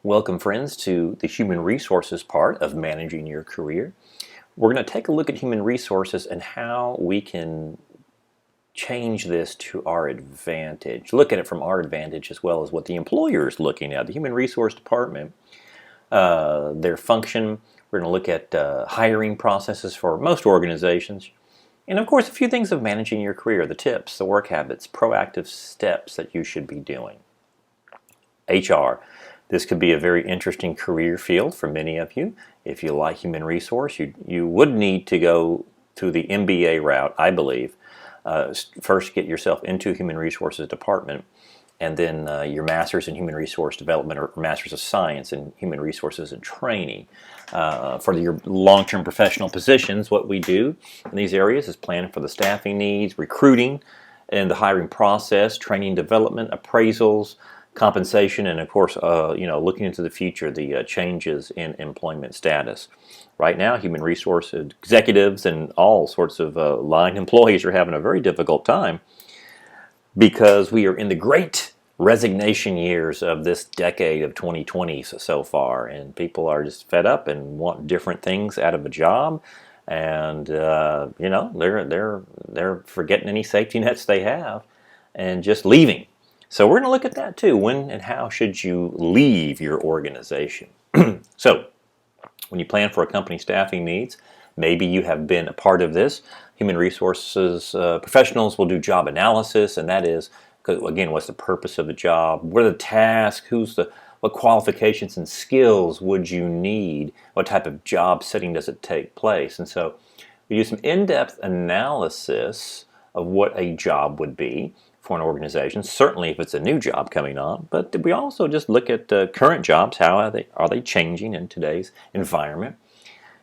Welcome, friends, to the human resources part of managing your career. We're going to take a look at human resources and how we can change this to our advantage. Look at it from our advantage as well as what the employer is looking at. The human resource department, their function. We're going to look at hiring processes for most organizations. And of course, a few things of managing your career, the tips, the work habits, proactive steps that you should be doing. HR. This could be a very interesting career field for many of you. If you like human resource, you would need to go to the MBA route, I believe. First, get yourself into human resources department, and then your master's in human resource development or master's of science in human resources and training. For your long-term professional positions, what we do in these areas is planning for the staffing needs, recruiting, and the hiring process, training development, appraisals, compensation, and of course, looking into the future, the changes in employment status. Right now, human resource executives and all sorts of line employees are having a very difficult time because we are in the great resignation years of this decade of 2020 so far, and people are just fed up and want different things out of a job, and they're forgetting any safety nets they have and just leaving. So we're going to look at that too. When and how should you leave your organization? So when you plan for a company staffing needs, maybe you have been a part of this. Human resources professionals will do job analysis, and that is, again, what's the purpose of the job? What are the tasks? What qualifications and skills would you need? What type of job setting does it take place? And so we do some in-depth analysis of what a job would be for an organization, certainly if it's a new job coming on, but we also just look at current jobs, how are they changing in today's environment,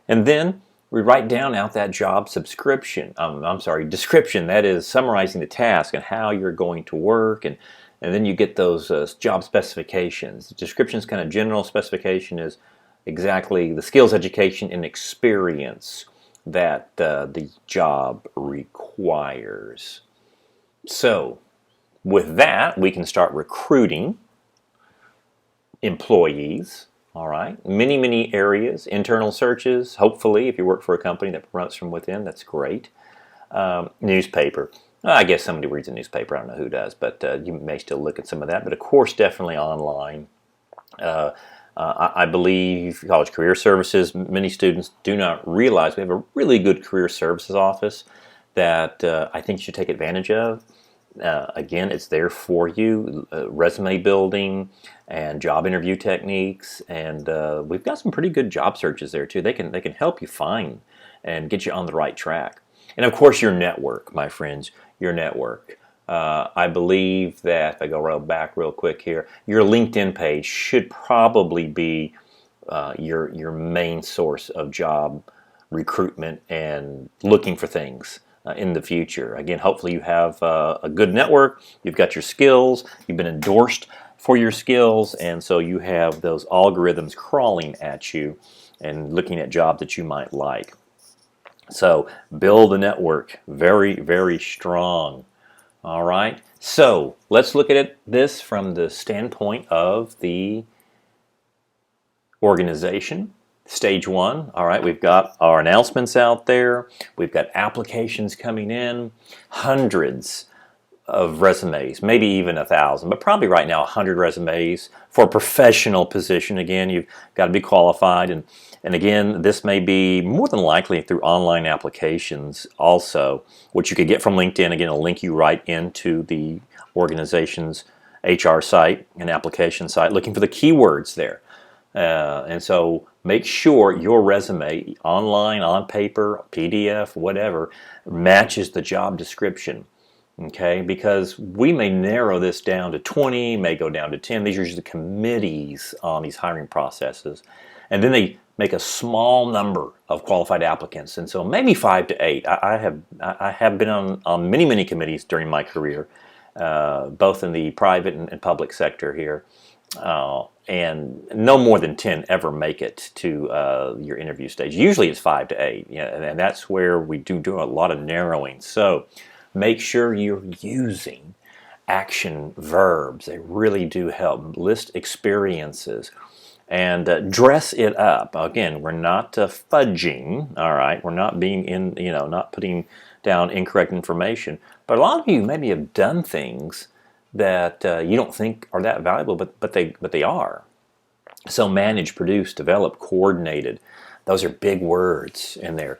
and then we write down out that job description, that is summarizing the task and how you're going to work, and then you get those job specifications. The description is kind of general, specification is exactly the skills, education, and experience that the job requires. So with that, we can start recruiting employees, all right? Many areas, internal searches, hopefully, if you work for a company that promotes from within, that's great. Newspaper. I guess somebody reads a newspaper, I don't know who does, but you may still look at some of that. But of course, definitely online. I believe college career services, many students do not realize we have a really good career services office that I think you should take advantage of. Again, it's there for you, resume building and job interview techniques, and we've got some pretty good job searches there too. They can help you find and get you on the right track. And of course, your network, my friends, your network. I believe that, if I go back real quick here, your LinkedIn page should probably be your main source of job recruitment and looking for things in the future. Again, hopefully you have a good network, you've got your skills, you've been endorsed for your skills, and so you have those algorithms crawling at you and looking at jobs that you might like. So build a network, very strong. All right, so let's look at this from the standpoint of the organization. Stage one, all right, we've got our announcements out there. We've got applications coming in, hundreds of resumes, maybe even 1,000, but probably right now 100 resumes for a professional position. Again, you've got to be qualified, and again, this may be more than likely through online applications also, which you could get from LinkedIn. Again, it'll link you right into the organization's HR site and application site, looking for the keywords there. And so make sure your resume, online, on paper, PDF, whatever, matches the job description. Okay, because we may narrow this down to 20, may go down to 10. These are usually the committees on these hiring processes. And then they make a small number of qualified applicants. And so maybe 5 to 8. I have been on many committees during my career, both in the private and public sector here. And no more than 10 ever make it to your interview stage. Usually it's 5 to 8, and that's where we do a lot of narrowing. So make sure you're using action verbs. They really do help. List experiences. and dress it up. Again, we're not fudging, all right? We're not being not putting down incorrect information. But a lot of you maybe have done things that you don't think are that valuable, but they are. So manage, produce, develop, coordinated. Those are big words in there.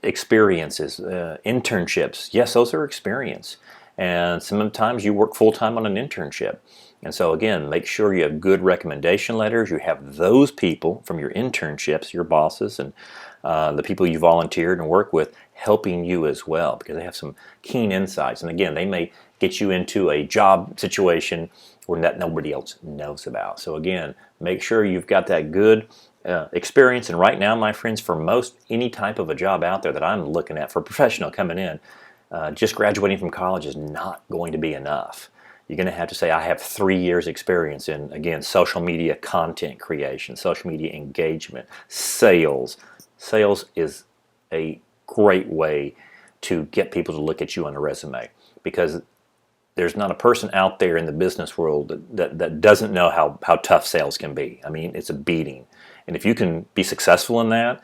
Experiences, internships. Yes, those are experience. And sometimes you work full-time on an internship. And so again, make sure you have good recommendation letters. You have those people from your internships, your bosses, and the people you volunteered and work with helping you as well, because they have some keen insights. And again, they may get you into a job situation where that nobody else knows about. So again, make sure you've got that good experience. And right now, my friends, for most any type of a job out there that I'm looking at for a professional coming in, just graduating from college is not going to be enough. You're going to have to say, I have 3 years experience in, again, social media content creation, social media engagement, sales. Sales is a great way to get people to look at you on a resume, because there's not a person out there in the business world that doesn't know how tough sales can be. I mean, it's a beating. And if you can be successful in that,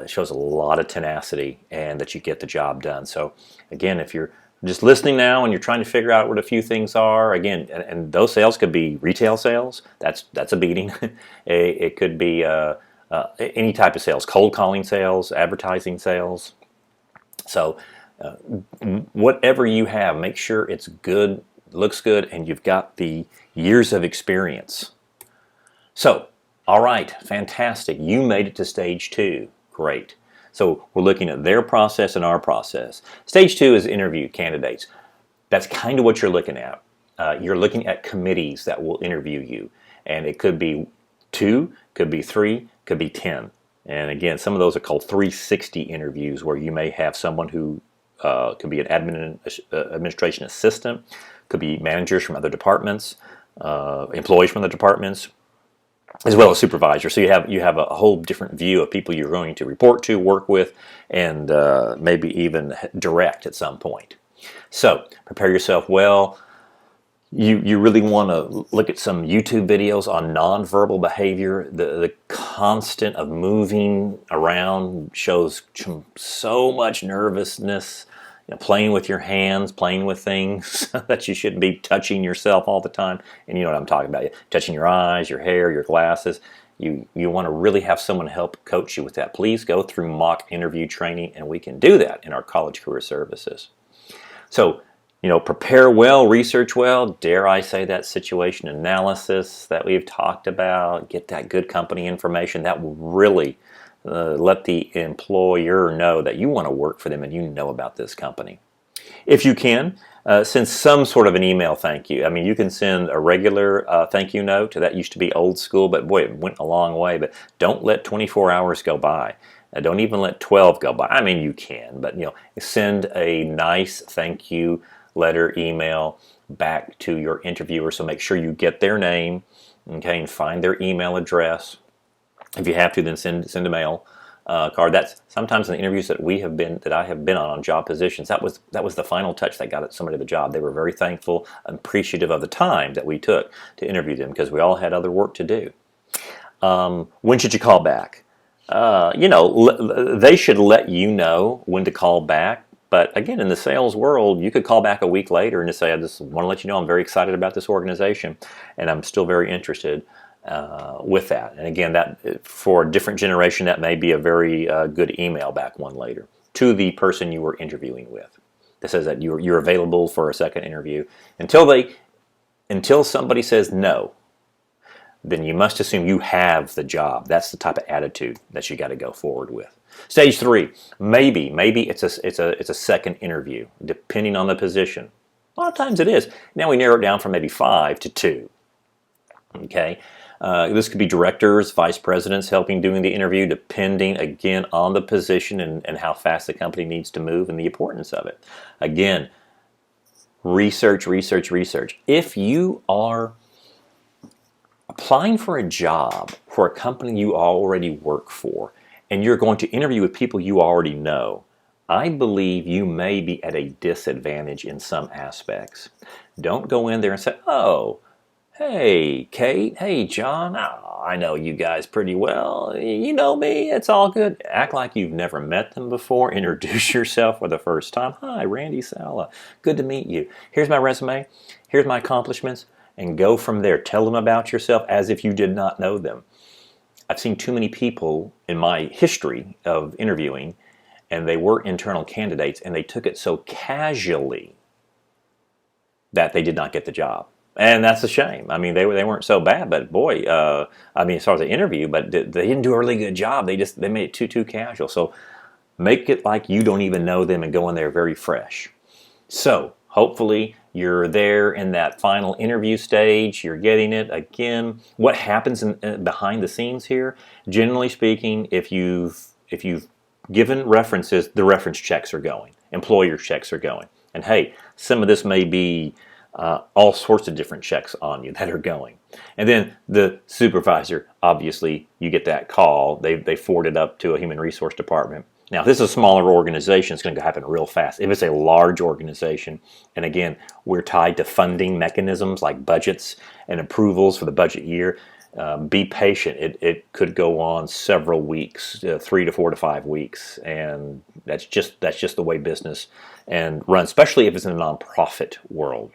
it shows a lot of tenacity and that you get the job done. So again, if you're just listening now and you're trying to figure out what a few things are, again, and those sales could be retail sales. That's a beating. It could be any type of sales, cold calling sales, advertising sales. So whatever you have, make sure it's good, looks good, and you've got the years of experience. So, all right, fantastic. You made it to stage 2. Great. So we're looking at their process and our process. Stage 2 is interview candidates. That's kind of what you're looking at. You're looking at committees that will interview you. And it could be 2, could be 3, could be 10. And again, some of those are called 360 interviews, where you may have someone who could be an administration assistant, could be managers from other departments, employees from other departments, as well as supervisors. So you have a whole different view of people you're going to report to, work with, and maybe even direct at some point. So prepare yourself well. You really want to look at some YouTube videos on nonverbal behavior. The constant of moving around shows so much nervousness. Playing with your hands, playing with things that you shouldn't be touching yourself all the time. And you know what I'm talking about. Touching your eyes, your hair, your glasses. You want to really have someone help coach you with that. Please go through mock interview training, and we can do that in our college career services. So, prepare well, research well. Dare I say that situation analysis that we've talked about. Get that good company information. That will really let the employer know that you want to work for them and you know about this company. If you can, send some sort of an email thank you. I mean, you can send a regular thank you note. That used to be old school, but boy, it went a long way. But don't let 24 hours go by. Don't even let 12 go by. I mean, you can, but send a nice thank you letter, email back to your interviewer. So make sure you get their name, okay, and find their email address. If you have to, then send a mail card. That's sometimes in the interviews that I have been on job positions. That was the final touch that got somebody the job. They were very thankful and appreciative of the time that we took to interview them, because we all had other work to do. When should you call back? They should let you know when to call back. But again, in the sales world, you could call back a week later and just say, I just want to let you know I'm very excited about this organization, and I'm still very interested with that. And again, that for a different generation, that may be a very good email back one later to the person you were interviewing with that says that you're available for a second interview. Until somebody says no, then you must assume you have the job. That's the type of attitude that you got to go forward with. Stage 3, maybe it's a second interview, depending on the position. A lot of times it is. Now we narrow it down from maybe 5 to 2. Okay, this could be directors, vice presidents helping doing the interview, depending again on the position and how fast the company needs to move and the importance of it. Again, research. If you are applying for a job for a company you already work for, and you're going to interview with people you already know, I believe you may be at a disadvantage in some aspects. Don't go in there and say, oh, Hey, Kate. Hey, John. Oh, I know you guys pretty well. You know me. It's all good. Act like you've never met them before. Introduce yourself for the first time. Hi, Randy Saleh. Good to meet you. Here's my resume. Here's my accomplishments. And go from there. Tell them about yourself as if you did not know them. I've seen too many people in my history of interviewing, and they were internal candidates, and they took it so casually that they did not get the job. And that's a shame. I mean, they weren't so bad, but boy, I mean, as far as the interview, but they didn't do a really good job. They made it too casual. So make it like you don't even know them and go in there very fresh. So hopefully you're there in that final interview stage. You're getting it. Again, what happens behind the scenes here? Generally speaking, if you've given references, the reference checks are going. Employer checks are going. And hey, some of this may be all sorts of different checks on you that are going. And then the supervisor, obviously, you get that call. They forward it up to a human resource department. Now, if this is a smaller organization, it's going to happen real fast. If it's a large organization, and again, we're tied to funding mechanisms like budgets and approvals for the budget year, be patient. It could go on several weeks, 3 to 4 to 5 weeks, and that's just the way business and run, especially if it's in a nonprofit world.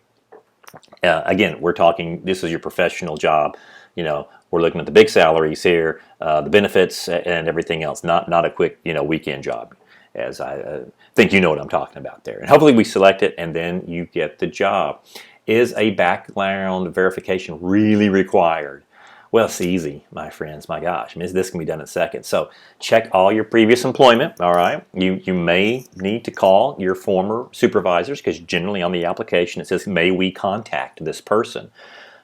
Again, we're talking. This is your professional job. You know, we're looking at the big salaries here, the benefits, and everything else. Not a quick weekend job, as I think you know what I'm talking about there. And hopefully we select it, and then you get the job. Is a background verification really required? Well, it's easy, my friends. My gosh, I mean, this can be done in seconds. So check all your previous employment, all right? You may need to call your former supervisors because generally on the application it says, may we contact this person?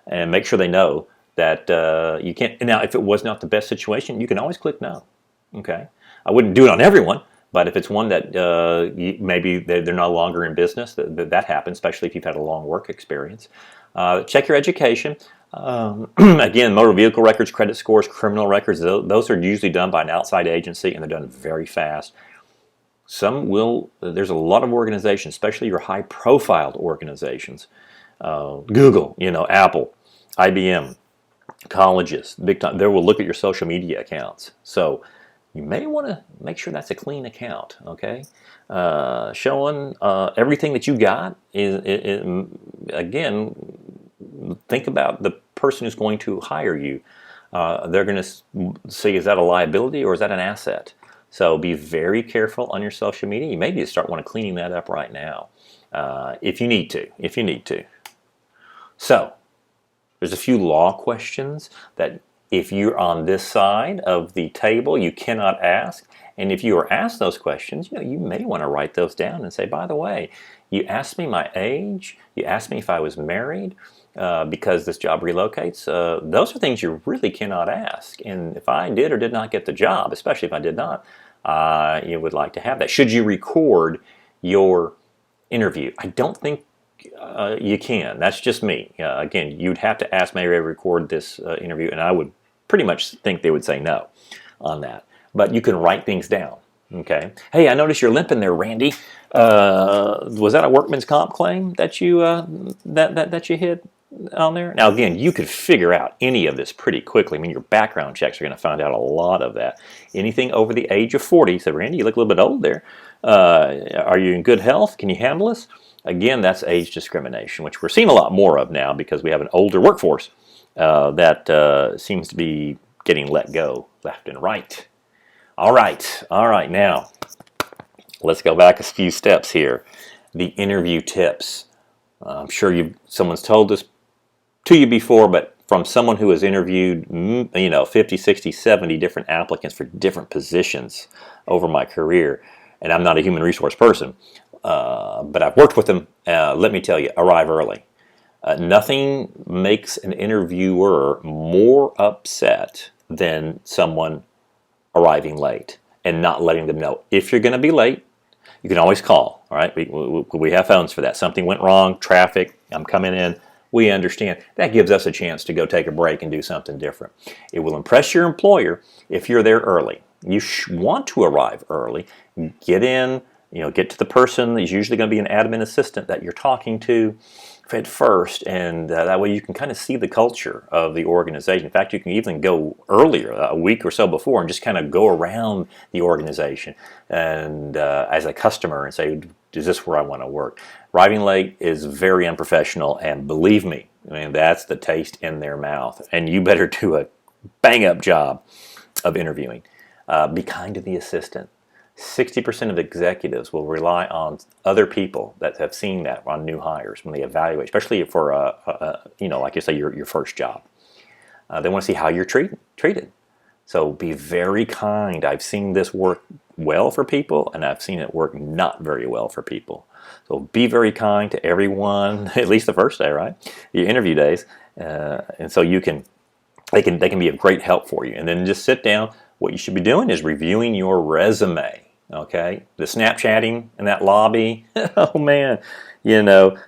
And make sure they know that you can't. Now, if it was not the best situation, you can always click no, okay? I wouldn't do it on everyone, but if it's one that maybe they're no longer in business, that happens, especially if you've had a long work experience. Check your education. Again, motor vehicle records, credit scores, criminal records, those are usually done by an outside agency, and they're done very fast. There's a lot of organizations, especially your high-profile organizations, Google, Apple, IBM, colleges, big time, they will look at your social media accounts. So you may want to make sure that's a clean account, okay? Showing everything that you got is again, think about the person who's going to hire you. They're going to see, is that a liability or is that an asset? So be very careful on your social media. You may need to start cleaning that up right now, if you need to. So there's a few law questions that if you're on this side of the table, you cannot ask. And if you are asked those questions, you may want to write those down and say, by the way, you asked me my age, you asked me if I was married, because this job relocates. Those are things you really cannot ask. And if I did or did not get the job, especially if I did not, you would like to have that. Should you record your interview? I don't think you can. That's just me. Again, you'd have to ask, may I record this interview? And I would pretty much think they would say no on that. But you can write things down. Okay. Hey, I noticed you're limping there, Randy. Was that a workman's comp claim that you that you hit on there? Now, again, you could figure out any of this pretty quickly. I mean, your background checks are going to find out a lot of that. Anything over the age of 40, so Randy, you look a little bit old there. Are you in good health? Can you handle this? Again, that's age discrimination, which we're seeing a lot more of now because we have an older workforce that seems to be getting let go left and right. All right, now let's go back a few steps here. The interview tips. I'm sure someone's told this to you before, but from someone who has interviewed 50, 60, 70 different applicants for different positions over my career, and I'm not a human resource person, but I've worked with them. Let me tell you, arrive early. Nothing makes an interviewer more upset than someone arriving late and not letting them know. If you're going to be late, you can always call. All right, we have phones for that. Something went wrong, traffic, I'm coming in. We understand. That gives us a chance to go take a break and do something different. It will impress your employer if you're there early. You want to arrive early. Get in, get to the person. There's usually going to be an admin assistant that you're talking to. at first, and that way you can kind of see the culture of the organization. In fact, you can even go earlier, a week or so before, and just kind of go around the organization and as a customer and say, is this where I want to work? Arriving late is very unprofessional, and believe me, I mean, that's the taste in their mouth. And you better do a bang-up job of interviewing. Be kind to the assistant. 60% of executives will rely on other people that have seen that on new hires when they evaluate, especially for like you say, your first job. They want to see how you're treated. So be very kind. I've seen this work well for people, and I've seen it work not very well for people. So be very kind to everyone, at least the first day, right? Your interview days, and so they can be of great help for you. And then just sit down. What you should be doing is reviewing your resume. Okay, the Snapchatting in that lobby. Oh man,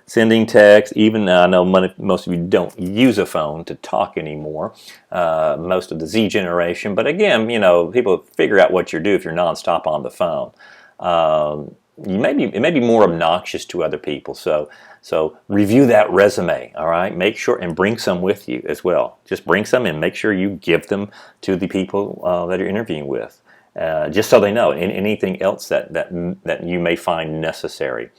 sending text. Even I know most of you don't use a phone to talk anymore. Most of the Z generation, but again, people figure out what you do if you're nonstop on the phone. It may be more obnoxious to other people. So review that resume. All right, make sure and bring some with you as well. Just bring some and make sure you give them to the people that you're interviewing with. Just so they know, anything else that you may find necessary.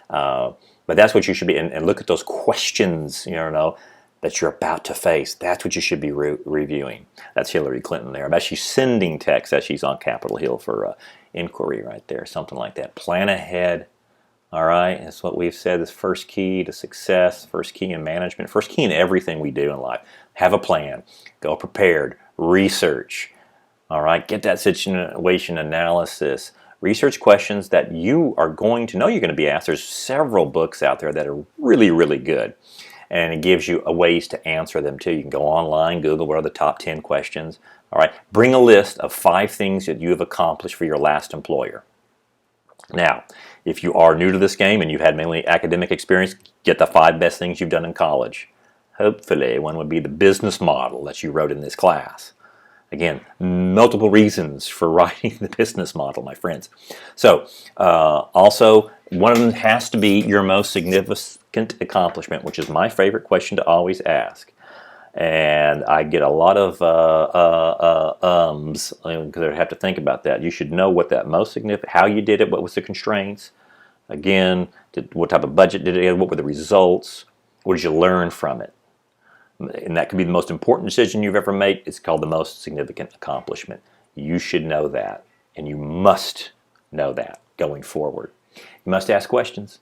But that's what you should be, and look at those questions, that you're about to face. That's what you should be reviewing. That's Hillary Clinton there. I bet she's sending texts as she's on Capitol Hill for inquiry right there, something like that. Plan ahead. All right, that's what we've said is first key to success, first key in management, first key in everything we do in life. Have a plan. Go prepared. Research. All right, get that situation analysis. Research questions that you are going to know you're going to be asked. There's several books out there that are really, really good. And it gives you ways to answer them too. You can go online, Google what are the top 10 questions. All right, bring a list of 5 things that you have accomplished for your last employer. Now, if you are new to this game and you've had mainly academic experience, get the 5 best things you've done in college. Hopefully, one would be the business model that you wrote in this class. Again, multiple reasons for writing the business model, my friends. So, also, one of them has to be your most significant accomplishment, which is my favorite question to always ask. And I get a lot of because I have to think about that. You should know what that most significant, how you did it, what was the constraints. Again, what type of budget did it have, what were the results, what did you learn from it? And that could be the most important decision you've ever made. It's called the most significant accomplishment. You should know that, and you must know that going forward. You must ask questions.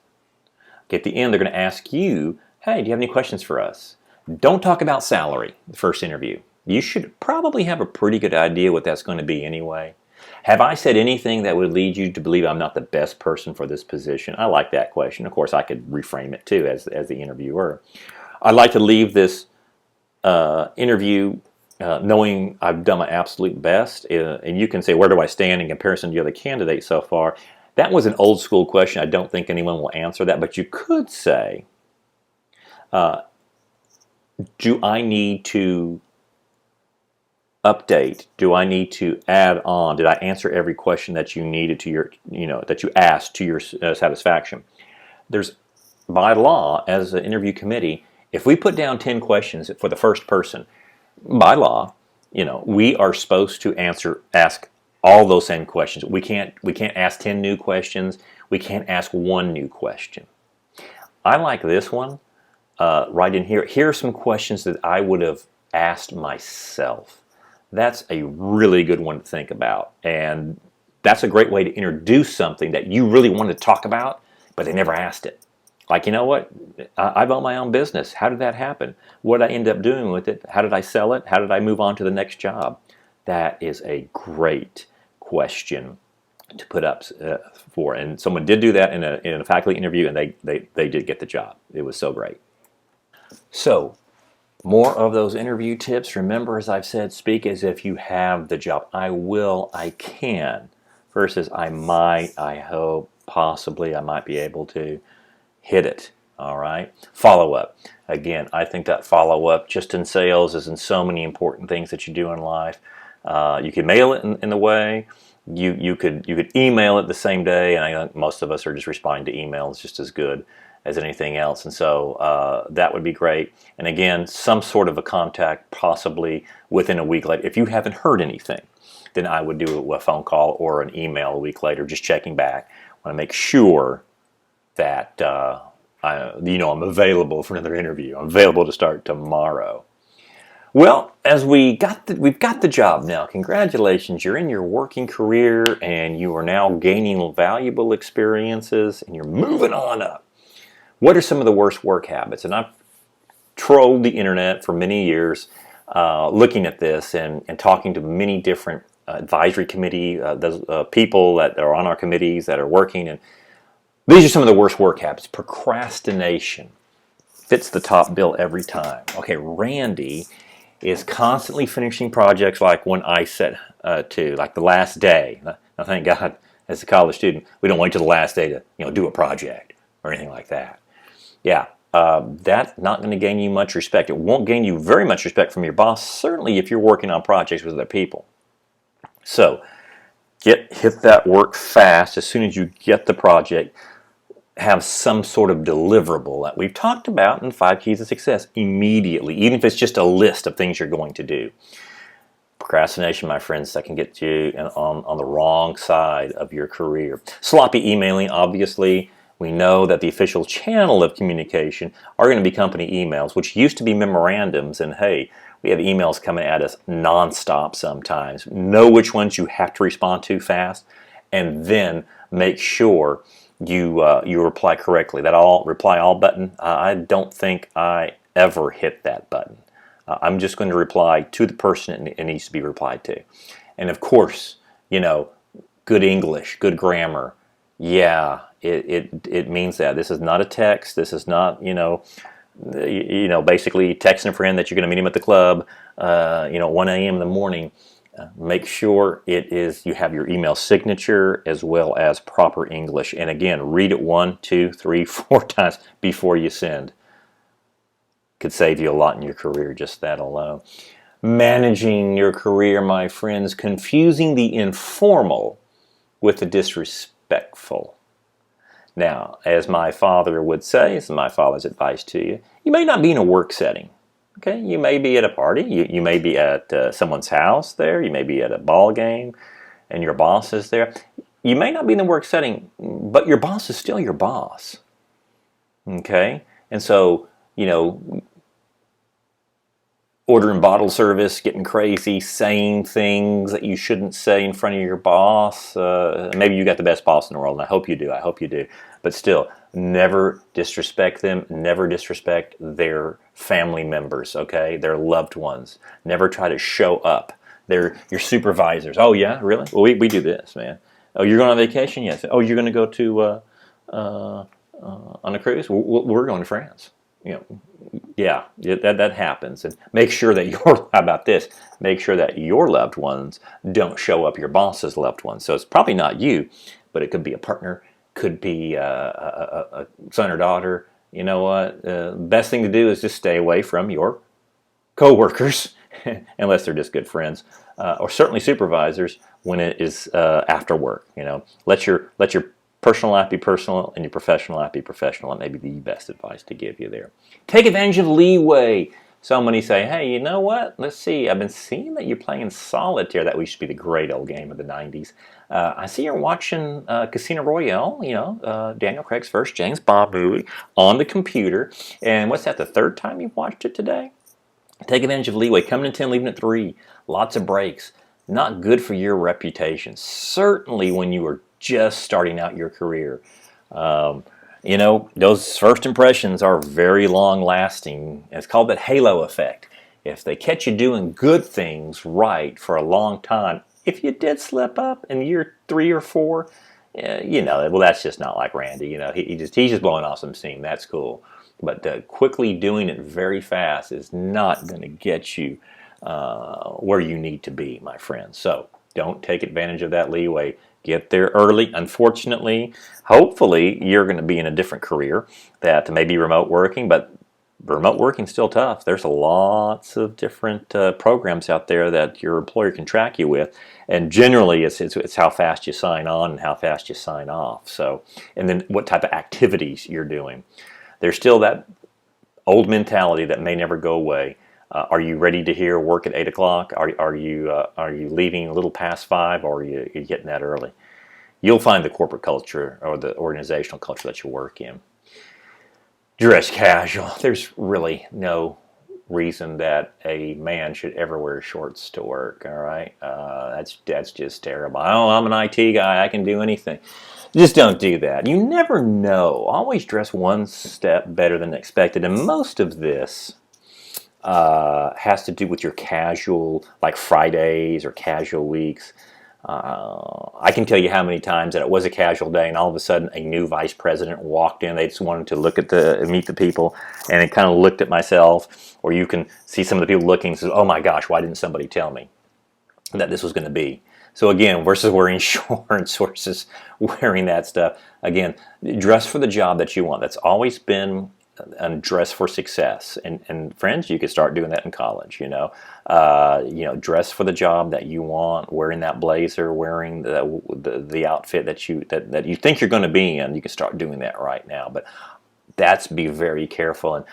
At the end, they're going to ask you, hey, do you have any questions for us? Don't talk about salary the first interview. You should probably have a pretty good idea what that's going to be anyway. Have I said anything that would lead you to believe I'm not the best person for this position? I like that question. Of course, I could reframe it too as the interviewer. I'd like to leave this interview knowing I've done my absolute best, and you can say, where do I stand in comparison to the other candidates so far? That was an old school question. I don't think anyone will answer that, but you could say, do I need to update? Do I need to add on? Did I answer every question that you needed to your, that you asked to your satisfaction? There's, by law, as an interview committee, if we put down 10 questions for the first person, by law, we are supposed to ask all those same questions. We can't ask 10 new questions. We can't ask 1 new question. I like this one right in here. Here are some questions that I would have asked myself. That's a really good one to think about. And that's a great way to introduce something that you really wanted to talk about, but they never asked it. Like, you know what? I've owned my own business. How did that happen? What did I end up doing with it? How did I sell it? How did I move on to the next job? That is a great question to put up for. And someone did do that in a faculty interview, and they did get the job. It was so great. So, more of those interview tips. Remember, as I've said, speak as if you have the job. I will, I can, versus I might, I hope, possibly, I might be able to. Hit it. All right. Follow up. Again, I think that follow up just in sales is in so many important things that you do in life. You can mail it in the way. You could email it the same day, and I think most of us are just responding to emails just as good. as anything else. And so that would be great. And again, some sort of a contact possibly within a week later. If you haven't heard anything, then I would do a phone call or an email a week later, just checking back. I want to make sure that I'm available for another interview. I'm available to start tomorrow. Well, as we've got the job now. Congratulations, you're in your working career and you are now gaining valuable experiences and you're moving on up. What are some of the worst work habits? And I've trolled the internet for many years looking at this and talking to many different advisory committee people that are on our committees that are working. And these are some of the worst work habits. Procrastination fits the top bill every time. Okay, Randy is constantly finishing projects like one I set to, like the last day. Now, thank God, as a college student, we don't wait till the last day to do a project or anything like that. Yeah, that's not going to gain you much respect. It won't gain you very much respect from your boss, certainly if you're working on projects with other people. So, hit that work fast as soon as you get the project. Have some sort of deliverable that we've talked about in 5 Keys of Success immediately, even if it's just a list of things you're going to do. Procrastination, my friends, that can get you on the wrong side of your career. Sloppy emailing, obviously. We know that the official channel of communication are going to be company emails, which used to be memorandums, and hey, we have emails coming at us nonstop sometimes. Know which ones you have to respond to fast, and then make sure you reply correctly. That reply all button, I don't think I ever hit that button. I'm just going to reply to the person it needs to be replied to. And of course, good English, good grammar. Yeah, it means that. This is not a text. This is not, basically texting a friend that you're going to meet him at the club, 1 a.m. in the morning. Make sure you have your email signature as well as proper English. And again, read it 1, 2, 3, 4 times before you send. Could save you a lot in your career, just that alone. Managing your career, my friends, confusing the informal with the disrespectful. Now, as my father would say, this is my father's advice to you, you may not be in a work setting. Okay, you may be at a party, you may be at someone's house there, you may be at a ball game, and your boss is there. You may not be in the work setting, but your boss is still your boss. Okay, and so, ordering bottle service, getting crazy, saying things that you shouldn't say in front of your boss. Maybe you got the best boss in the world, and I hope you do. But still, never disrespect them. Never disrespect their family members, okay? Their loved ones. Never try to show up. They're your supervisors. Oh, yeah? Really? Well, we do this, man. Oh, you're going on vacation? Yes. Oh, you're going to go to on a cruise? We're going to France. Yeah, that happens. And make sure that how about this? Make sure that your loved ones don't show up your boss's loved ones. So it's probably not you, but it could be a partner, could be a son or daughter. You know what? The best thing to do is just stay away from your coworkers, unless they're just good friends, or certainly supervisors when it is after work. Let your personal life be personal and your professional life be professional. That may be the best advice to give you there. Take advantage of leeway. So many say, hey, you know what? Let's see. I've been seeing that you're playing solitaire. That used to be the great old game of the 90s. I see you're watching Casino Royale, Daniel Craig's first James Bond movie on the computer. And what's that, the third time you've watched it today? Take advantage of leeway. Coming in 10, leaving at 3. Lots of breaks. Not good for your reputation. Certainly when you are just starting out your career. Those first impressions are very long lasting. It's called that halo effect. If they catch you doing good things right for a long time, if you did slip up in year 3 or 4, that's just not like Randy. He's just blowing off some steam. That's cool. But quickly doing it very fast is not going to get you where you need to be, my friends. So don't take advantage of that leeway. Get there early. Unfortunately, hopefully, you're going to be in a different career that may be remote working, but remote working's still tough. There's lots of different programs out there that your employer can track you with, and generally it's how fast you sign on and how fast you sign off. So, and then what type of activities you're doing. There's still that old mentality that may never go away. Are you ready to hear work at 8 o'clock? Are you leaving a little past 5, or are you getting that early? You'll find the corporate culture or the organizational culture that you work in. Dress casual. There's really no reason that a man should ever wear shorts to work. All right, that's just terrible. Oh, I'm an IT guy. I can do anything. Just don't do that. You never know. Always dress one step better than expected. And most of this has to do with your casual, like Fridays or casual weeks. I can tell you how many times that it was a casual day and all of a sudden a new vice president walked in. They just wanted to meet the people, and it kind of looked at myself, or you can see some of the people looking and says, oh my gosh, why didn't somebody tell me that this was going to be? So again, versus wearing shorts, versus wearing that stuff. Again, dress for the job that you want. That's always been dress for success. And friends, you could start doing that in college. Dress for the job that you want. Wearing that blazer, wearing the outfit that you think you're going to be in. You can start doing that right now. But be very careful.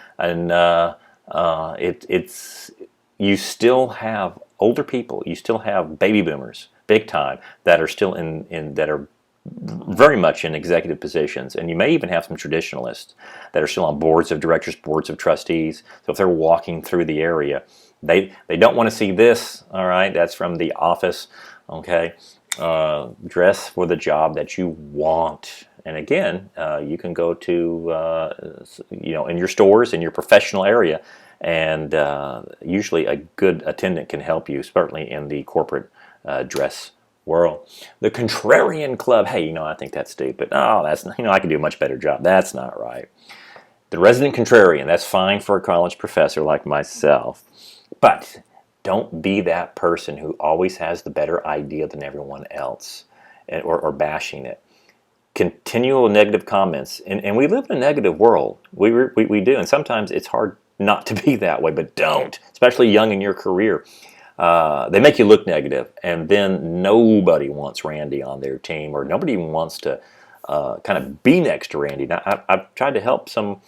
It's you still have older people. You still have baby boomers, big time, that are still that are very much in executive positions, and you may even have some traditionalists that are still on boards of directors, boards of trustees. So if they're walking through the area, they don't want to see this. All right, that's from the office. Okay, dress for the job that you want. And again, you can go to in your stores, in your professional area, and usually a good attendant can help you, certainly in the corporate dress world. The Contrarian Club. Hey, I think that's stupid. Oh, that's I can do a much better job. That's not right. The resident contrarian. That's fine for a college professor like myself, but don't be that person who always has the better idea than everyone else, or bashing it. Continual negative comments, and we live in a negative world. We do, and sometimes it's hard not to be that way. But don't, especially young in your career. They make you look negative, and then nobody wants Randy on their team, or nobody even wants to kind of be next to Randy. Now, I've tried to help some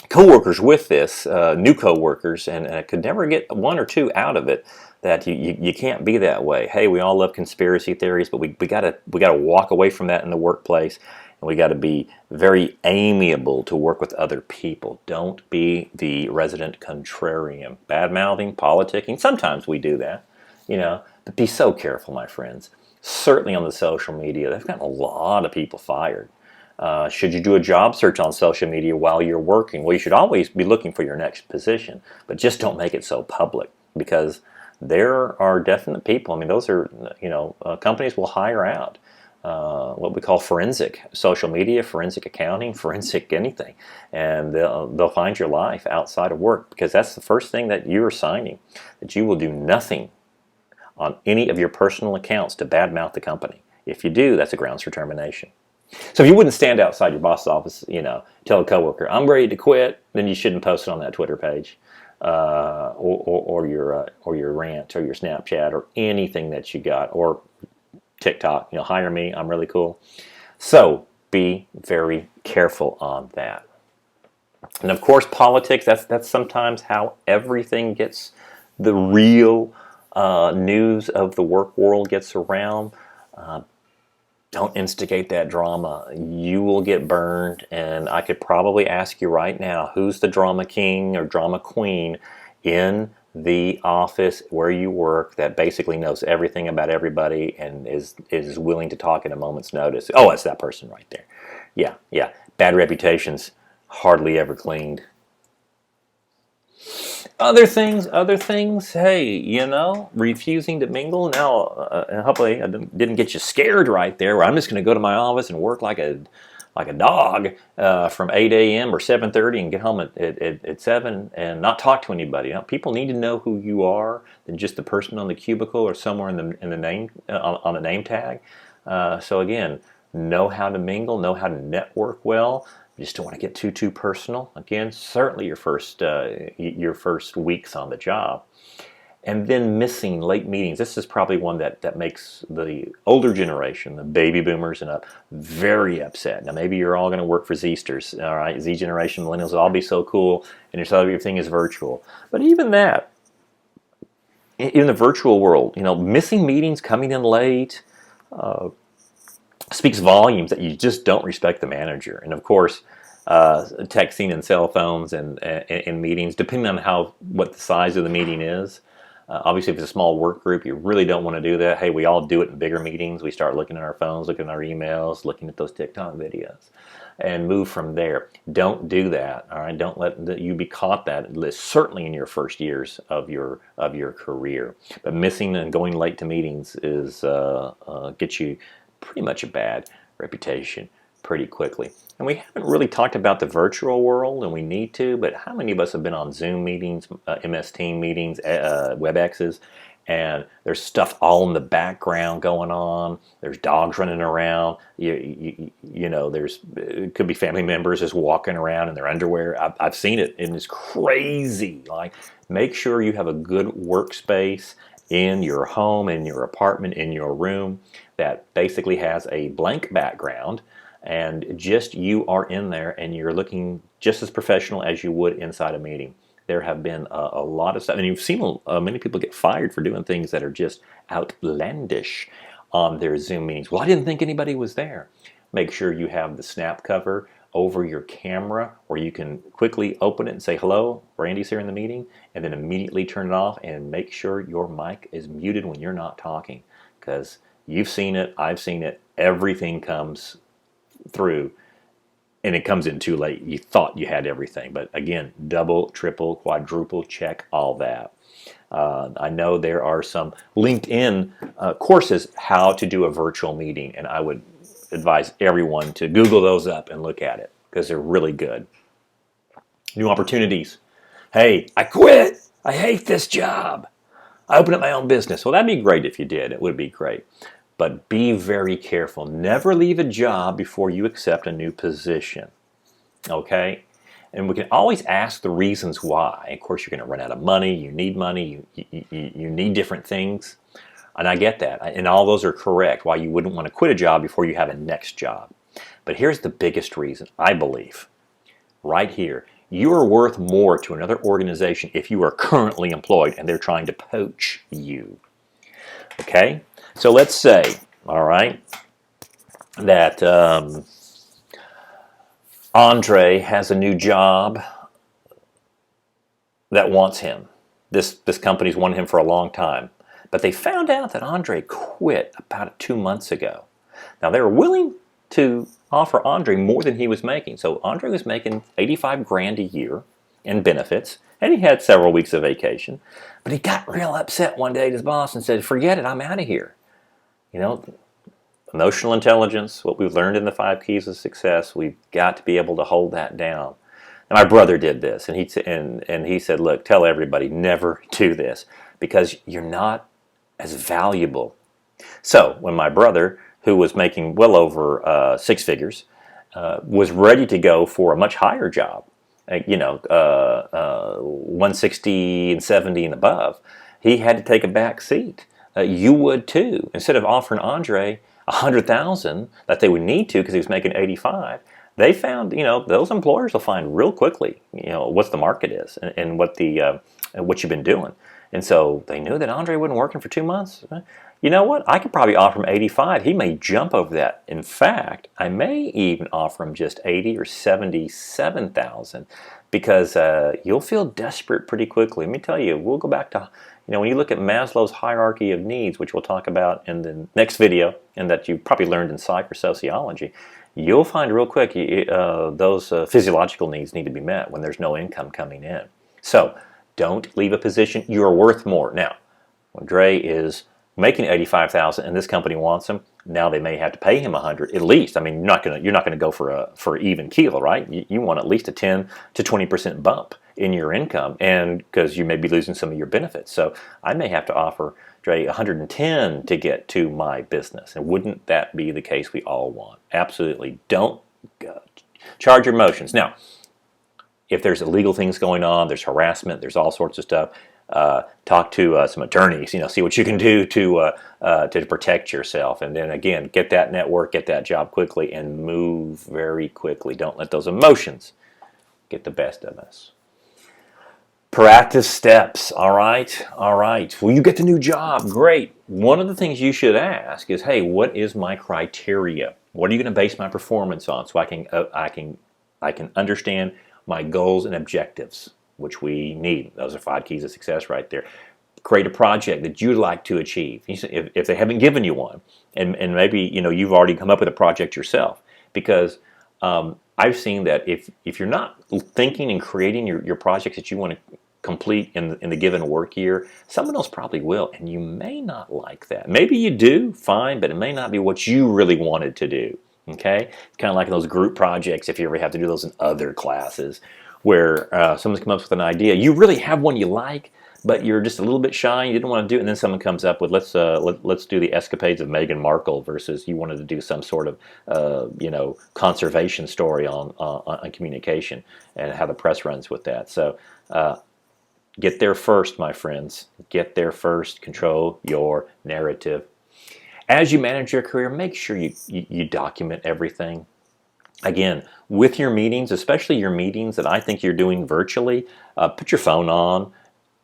coworkers with this, new coworkers, and I could never get one or two out of it. That you can't be that way. Hey, we all love conspiracy theories, but we gotta walk away from that in the workplace. And we got to be very amiable to work with other people. Don't be the resident contrarian. Badmouthing, politicking, sometimes we do that, but be so careful, my friends. Certainly on the social media, they've gotten a lot of people fired. Should you do a job search on social media while you're working? Well, you should always be looking for your next position, but just don't make it so public, because there are definite people. I mean, those are, companies will hire out what we call forensic social media, forensic accounting, forensic anything, and they'll find your life outside of work, because that's the first thing that you're signing, that you will do nothing on any of your personal accounts to badmouth the company. If you do, that's a grounds for termination. So if you wouldn't stand outside your boss's office, tell a coworker, I'm ready to quit, then you shouldn't post it on that Twitter page, or your rant, or your Snapchat, or anything that you got, or TikTok. Hire me, I'm really cool. So be very careful on that. And of course, politics, that's sometimes how everything gets, the real news of the work world gets around. Don't instigate that drama. You will get burned, and I could probably ask you right now, who's the drama king or drama queen in the office where you work that basically knows everything about everybody and is willing to talk at a moment's notice? Oh, it's that person right there. Yeah. Bad reputations, hardly ever cleaned. Other things. Hey, refusing to mingle. Now, hopefully, I didn't get you scared right there. Where I'm just going to go to my office and work like a dog from 8 a.m. or 7:30 and get home at 7 and not talk to anybody. People need to know who you are than just the person on the cubicle or somewhere in the name on the name tag. So again, know how to mingle, know how to network well. You just don't want to get too personal. Again, certainly your first weeks on the job. And then missing late meetings. This is probably one that makes the older generation, the baby boomers and up, very upset. Now, maybe you're all going to work for Zsters, all right? Z generation, millennials will all be so cool, and everything is virtual. But even that, in the virtual world, missing meetings, coming in late, speaks volumes that you just don't respect the manager. And of course, texting and cell phones and meetings, depending on what the size of the meeting is. Obviously, if it's a small work group, you really don't want to do that. Hey, we all do it in bigger meetings. We start looking at our phones, looking at our emails, looking at those TikTok videos, and move from there. Don't do that. All right, don't let you be caught that. Certainly in your first years of your career. But missing and going late to meetings gets you pretty much a bad reputation pretty quickly. And we haven't really talked about the virtual world, and we need to, but how many of us have been on Zoom meetings, MS Team meetings, WebExes, and there's stuff all in the background going on. There's dogs running around. It could be family members just walking around in their underwear. I've seen it, and it's crazy. Like, make sure you have a good workspace in your home, in your apartment, in your room that basically has a blank background, and just you are in there and you're looking just as professional as you would inside a meeting. There have been a lot of stuff, and you've seen many people get fired for doing things that are just outlandish on their Zoom meetings. Well, I didn't think anybody was there. Make sure you have the snap cover over your camera where you can quickly open it and say, hello, Randy's here in the meeting, and then immediately turn it off, and make sure your mic is muted when you're not talking, because you've seen it, I've seen it, everything comes through and it comes in too late. You thought you had everything, but again, double, triple, quadruple check all that. I know there are some LinkedIn courses how to do a virtual meeting, and I would advise everyone to Google those up and look at it because they're really good. New opportunities. Hey, I quit. I hate this job. I opened up my own business. Well, that'd be great if you did. It would be great. But be very careful. Never leave a job before you accept a new position. Okay? And we can always ask the reasons why. Of course, you're going to run out of money. You need money. You need different things. And I get that. And all those are correct, why you wouldn't want to quit a job before you have a next job. But here's the biggest reason, I believe. Right here. You are worth more to another organization if you are currently employed and they're trying to poach you. Okay? So let's say, all right, that Andre has a new job that wants him. This company's wanted him for a long time. But they found out that Andre quit about 2 months ago. Now, they were willing to offer Andre more than he was making. So Andre was making $85,000 a year in benefits, and he had several weeks of vacation. But he got real upset one day at his boss and said, forget it, I'm out of here. Emotional intelligence, what we've learned in the 5 keys of success, we've got to be able to hold that down. And my brother did this, and he said, look, tell everybody, never do this, because you're not as valuable. So when my brother, who was making well over 6 figures, was ready to go for a much higher job, 160 and 70 and above, he had to take a back seat. You would too. Instead of offering Andre $100,000 that they would need to because he was making 85, they found those employers will find real quickly what the market is and what you've been doing. And so they knew that Andre wasn't working for 2 months. You know what? I could probably offer him 85. He may jump over that. In fact, I may even offer him just 80 or 77,000 because you'll feel desperate pretty quickly. Let me tell you, we'll go back to when you look at Maslow's hierarchy of needs, which we'll talk about in the next video, and that you probably learned in psych or sociology, you'll find real quick those physiological needs need to be met when there's no income coming in. So don't leave a position. You are worth more. Now, when Dre is making 85,000 and this company wants him, now they may have to pay him 100 at least. I mean, you're not gonna go for even keel, right? You want at least a 10 to 20% bump in your income, and because you may be losing some of your benefits. So I may have to offer Dre 110 to get to my business. And wouldn't that be the case we all want? Absolutely. Don't Charge your emotions. Now, if there's illegal things going on, there's harassment, there's all sorts of stuff. Talk to some attorneys. See what you can do to protect yourself. And then again, get that network, get that job quickly, and move very quickly. Don't let those emotions get the best of us. Proactive steps. All right. Well, you get the new job. Great. One of the things you should ask is, hey, what is my criteria? What are you going to base my performance on, so I can understand my goals and objectives, which we need. Those are 5 keys of success right there. Create a project that you'd like to achieve. If they haven't given you one, and maybe you've already come up with a project yourself, because I've seen that if you're not thinking and creating your projects that you want to complete in the given work year, someone else probably will, and you may not like that. Maybe you do, fine, but it may not be what you really wanted to do. Okay, it's kind of like those group projects, if you ever have to do those in other classes, where someone's come up with an idea. You really have one you like, but you're just a little bit shy, you didn't want to do it, and then someone comes up with, let's do the escapades of Meghan Markle, versus you wanted to do some sort of conservation story on communication and how the press runs with that. So get there first, my friends. Get there first. Control your narrative. As you manage your career, make sure you document everything. Again, with your meetings, especially your meetings that I think you're doing virtually, put your phone on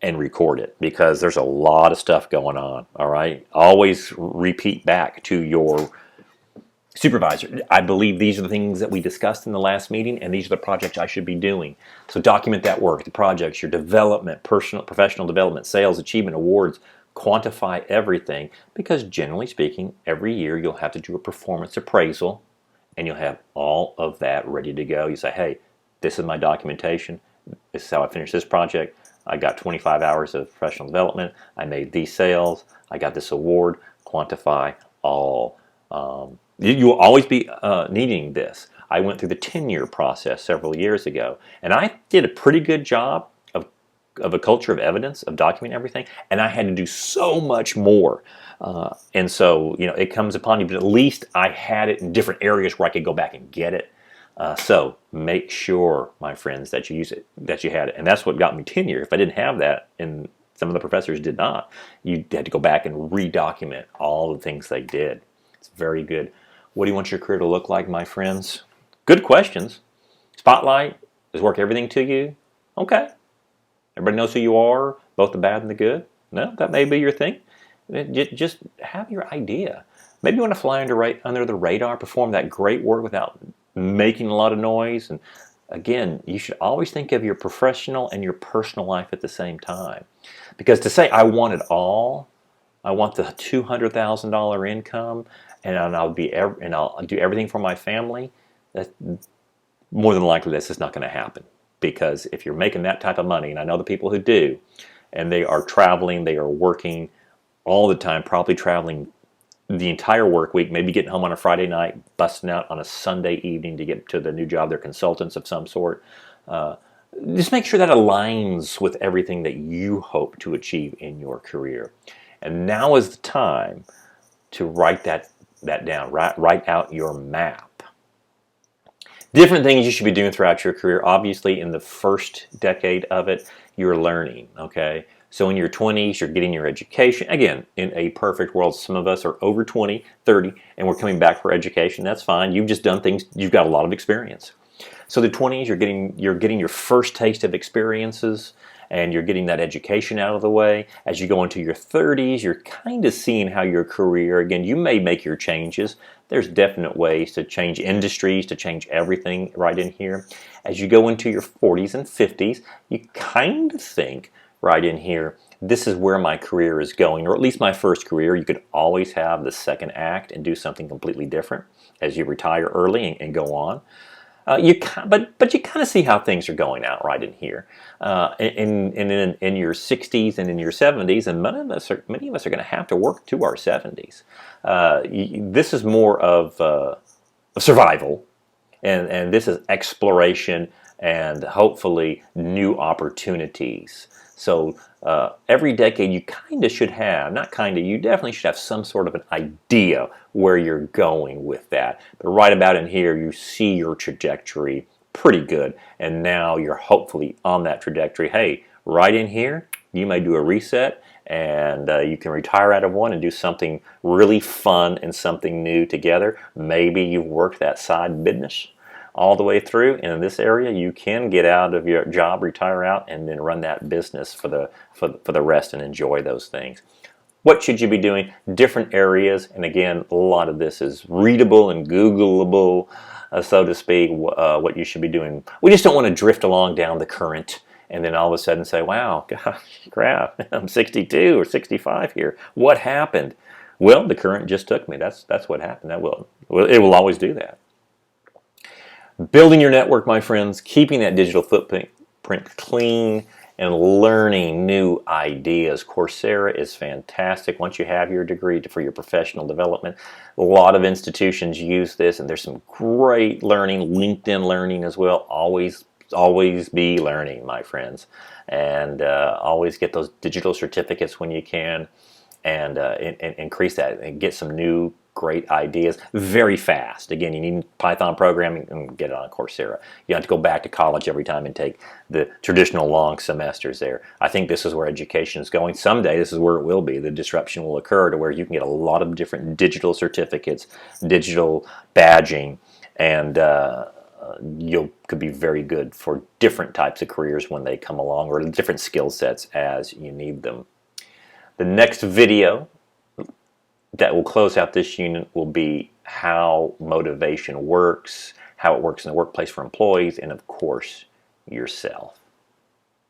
and record it, because there's a lot of stuff going on, all right? Always repeat back to your supervisor. I believe these are the things that we discussed in the last meeting, and these are the projects I should be doing. So document that work, the projects, your development, professional development, sales, achievement, awards. Quantify everything, because generally speaking, every year you'll have to do a performance appraisal, and you'll have all of that ready to go. You say, hey, this is my documentation. This is how I finished this project. I got 25 hours of professional development. I made these sales. I got this award. Quantify all. You will always be needing this. I went through the tenure process several years ago, and I did a pretty good job of a culture of evidence, of documenting everything, and I had to do so much more. And so, it comes upon you, but at least I had it in different areas where I could go back and get it. So make sure, my friends, that you use it, that you had it. And that's what got me tenure. If I didn't have that, and some of the professors did not, you had to go back and redocument all the things they did. It's very good. What do you want your career to look like, my friends? Good questions. Spotlight, does work everything to you? Okay. Everybody knows who you are, both the bad and the good? No, that may be your thing. Just have your idea. Maybe you want to fly under the radar, perform that great work without making a lot of noise. And again, you should always think of your professional and your personal life at the same time. Because to say, I want it all, I want the $200,000 income, and I'll do everything for my family, that's more than likely this is not going to happen. Because if you're making that type of money, and I know the people who do, and they are traveling, they are working all the time, probably traveling the entire work week, maybe getting home on a Friday night, busting out on a Sunday evening to get to the new job. They're consultants of some sort. Just make sure that aligns with everything that you hope to achieve in your career. And now is the time to write that down. Write out your map. Different things you should be doing throughout your career. Obviously, in the first decade of it, you're learning, okay? So in your 20s, you're getting your education. Again, in a perfect world, some of us are over 20, 30, and we're coming back for education. That's fine. You've just done things. You've got a lot of experience. So the 20s, you're getting your first taste of experiences, and you're getting that education out of the way. As you go into your 30s, you're kind of seeing how your career, again, you may make your changes. There's definite ways to change industries, to change everything right in here. As you go into your 40s and 50s, you kind of think right in here, this is where my career is going, or at least my first career. You could always have the second act and do something completely different as you retire early and go on. But you kind of see how things are going out right in here. In your 60s and in your 70s, and many of us are going to have to work to our 70s. This is more of survival, and this is exploration and hopefully new opportunities. So every decade you kind of should have, not kind of, you definitely should have some sort of an idea where you're going with that. But right about in here, you see your trajectory pretty good, and now you're hopefully on that trajectory. Hey, right in here, you may do a reset, and you can retire out of one and do something really fun and something new together. Maybe you've worked that side business all the way through, and in this area you can get out of your job, retire out, and then run that business for the rest and enjoy those things. What should you be doing? Different areas, and again, a lot of this is readable and Googleable, so to speak, what you should be doing. We just don't want to drift along down the current and then all of a sudden say, wow, gosh, crap, I'm 62 or 65 here. What happened? Well, the current just took me. That's what happened. It will always do that. Building your network, my friends, keeping that digital footprint clean, and learning new ideas. Coursera is fantastic once you have your degree for your professional development. A lot of institutions use this, and there's some great learning, LinkedIn learning as well. Always be learning, my friends, and always get those digital certificates when you can, and increase that and get some new great ideas very fast. Again, you need Python programming, and get it on Coursera. You have to go back to college every time and take the traditional long semesters there. I think this is where education is going. Someday this is where it will be. The disruption will occur to where you can get a lot of different digital certificates, digital badging, and you could be very good for different types of careers when they come along, or different skill sets as you need them. The next video that will close out this unit will be how motivation works, how it works in the workplace for employees, and of course, yourself.